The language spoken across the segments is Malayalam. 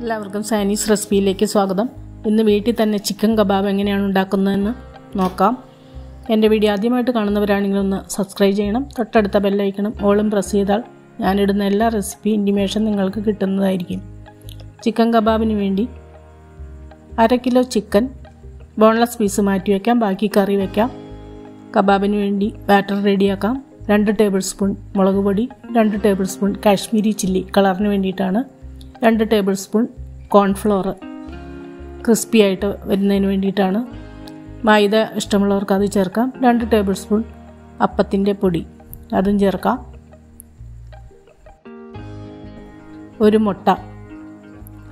എല്ലാവർക്കും സൈനീസ് റെസിപ്പിയിലേക്ക് സ്വാഗതം. ഇന്ന് വീട്ടിൽ തന്നെ ചിക്കൻ കബാബ് എങ്ങനെയാണ് ഉണ്ടാക്കുന്നതെന്ന് നോക്കാം. എൻ്റെ വീഡിയോ ആദ്യമായിട്ട് കാണുന്നവരാണെങ്കിൽ ഒന്ന് സബ്സ്ക്രൈബ് ചെയ്യണം. തൊട്ടടുത്ത ബെല്ലൈക്കണും ഓളും പ്രസ് ചെയ്താൽ ഞാനിടുന്ന എല്ലാ റെസിപ്പി ഇൻറ്റിമേഷൻ നിങ്ങൾക്ക് കിട്ടുന്നതായിരിക്കും. ചിക്കൻ കബാബിന് വേണ്ടി 1/2 കിലോ ചിക്കൻ ബോൺലെസ് പീസ് മാറ്റി വയ്ക്കാം, ബാക്കി കറി വയ്ക്കാം. കബാബിന് വേണ്ടി ബാറ്റർ റെഡിയാക്കാം. 2 ടേബിൾ സ്പൂൺ മുളക് പൊടി, 2 ടേബിൾ സ്പൂൺ കാശ്മീരി ചില്ലി കളറിന് വേണ്ടിയിട്ടാണ്, 2 ടേബിൾ സ്പൂൺ കോൺഫ്ലോർ ക്രിസ്പി ആയിട്ട് വരുന്നതിന് വേണ്ടിയിട്ടാണ്. മൈദ ഇഷ്ടമുള്ളവർക്ക് അത് ചേർക്കാം. 2 ടേബിൾ സ്പൂൺ അപ്പത്തിൻ്റെ പൊടി അതും ചേർക്കാം. 1 മുട്ട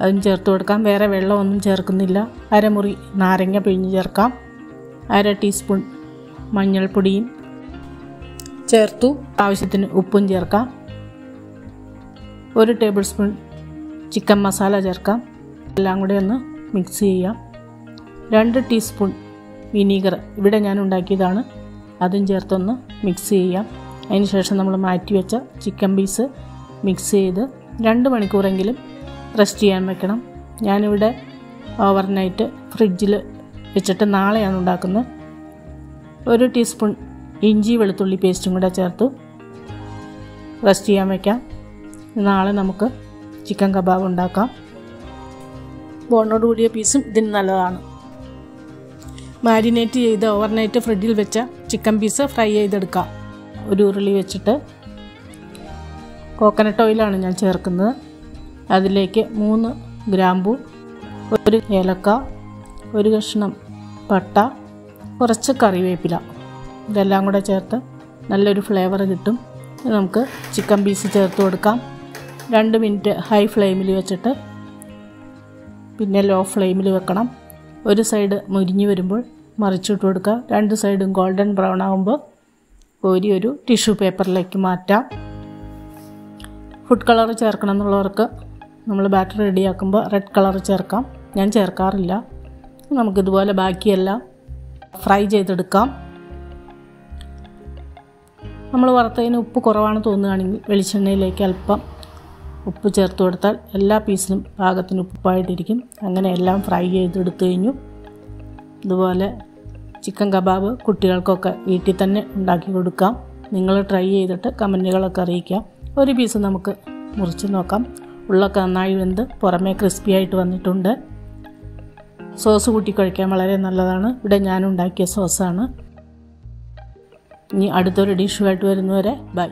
അതും ചേർത്ത് കൊടുക്കാം. വേറെ വെള്ളമൊന്നും ചേർക്കുന്നില്ല. 1/2 മുറി നാരങ്ങ പിഴിഞ്ഞ് ചേർക്കാം. 1/2 ടീസ്പൂൺ മഞ്ഞൾപ്പൊടിയും ചേർത്തു. ആവശ്യത്തിന് ഉപ്പും ചേർക്കാം. 1 ടേബിൾ സ്പൂൺ ചിക്കൻ മസാല ചേർക്കാം. എല്ലാം കൂടെ ഒന്ന് മിക്സ് ചെയ്യാം. 2 ടീസ്പൂൺ വിനീഗർ ഇവിടെ ഞാൻ ഉണ്ടാക്കിയതാണ്, അതും ചേർത്തൊന്ന് മിക്സ് ചെയ്യാം. അതിന് ശേഷം നമ്മൾ മാറ്റി വെച്ച ചിക്കൻ പീസ് മിക്സ് ചെയ്ത് 2 മണിക്കൂറെങ്കിലും റെസ്റ്റ് ചെയ്യാൻ വെക്കണം. ഞാനിവിടെ ഓവർനൈറ്റ് ഫ്രിഡ്ജിൽ വെച്ചിട്ട് നാളെയാണ് ഉണ്ടാക്കുന്നത്. 1 ടീസ്പൂൺ ഇഞ്ചി വെളുത്തുള്ളി പേസ്റ്റും കൂടെ ചേർത്ത് റെസ്റ്റ് ചെയ്യാൻ വയ്ക്കാം. നാളെ നമുക്ക് ചിക്കൻ കബാബ് ഉണ്ടാക്കാം. ബോണോട് കൂടിയ പീസും ഇതിന് നല്ലതാണ്. മാരിനേറ്റ് ചെയ്ത് ഓവർനൈറ്റ് ഫ്രിഡ്ജിൽ വെച്ച ചിക്കൻ പീസ് ഫ്രൈ ചെയ്തെടുക്കാം. 1 ഉരുളി വെച്ചിട്ട് കോക്കനട്ട് ഓയിലാണ് ഞാൻ ചേർക്കുന്നത്. അതിലേക്ക് 3 ഗ്രാമ്പൂ, 1 ഏലക്ക, 1 കഷ്ണം പട്ട, കുറച്ച് കറിവേപ്പില, ഇതെല്ലാം കൂടെ ചേർത്ത് നല്ലൊരു ഫ്ലേവർ കിട്ടും. നമുക്ക് ചിക്കൻ പീസ് ചേർത്ത് കൊടുക്കാം. 2 മിനിറ്റ് ഹൈ ഫ്ലെയിമിൽ വെച്ചിട്ട് പിന്നെ ലോ ഫ്ലെയിമിൽ വെക്കണം. ഒരു സൈഡ് മുരിഞ്ഞ് വരുമ്പോൾ മറിച്ചിട്ട് കൊടുക്കുക. 2 സൈഡും ഗോൾഡൻ ബ്രൗൺ ആകുമ്പോൾ കോരി ഒരു ടിഷ്യൂ പേപ്പറിലേക്ക് മാറ്റാം. ഫുഡ് കളർ ചേർക്കണം എന്നുള്ളവർക്ക് നമ്മൾ ബാറ്റർ റെഡിയാക്കുമ്പോൾ റെഡ് കളർ ചേർക്കാം. ഞാൻ ചേർക്കാറില്ല. നമുക്കിതുപോലെ ബാക്കിയെല്ലാം ഫ്രൈ ചെയ്തെടുക്കാം. നമ്മൾ വറുത്തതിന് ഉപ്പ് കുറവാണ് തോന്നുകയാണെങ്കിൽ വെളിച്ചെണ്ണയിലേക്ക് അല്പം ഉപ്പ് ചേർത്ത് കൊടുത്താൽ എല്ലാ പീസിനും പാകത്തിന് ഉപ്പായിട്ടിരിക്കും. അങ്ങനെ എല്ലാം ഫ്രൈ ചെയ്തെടുത്തു കഴിഞ്ഞു. ഇതുപോലെ ചിക്കൻ കബാബ് കുട്ടികൾക്കൊക്കെ വീട്ടിൽ തന്നെ ഉണ്ടാക്കി കൊടുക്കാം. നിങ്ങൾ ട്രൈ ചെയ്തിട്ട് കമൻറ്റുകളൊക്കെ അറിയിക്കാം. 1 പീസ് നമുക്ക് മുറിച്ച് നോക്കാം. ഉള്ളൊക്കെ നന്നായി വെന്ത് പുറമേ ക്രിസ്പി ആയിട്ട് വന്നിട്ടുണ്ട്. സോസ് കൂട്ടി കഴിക്കാൻ വളരെ നല്ലതാണ്. ഇവിടെ ഞാൻ ഉണ്ടാക്കിയ സോസാണ്. ഇനി അടുത്തൊരു ഡിഷുമായിട്ട് വരുന്നവരെ ബൈ.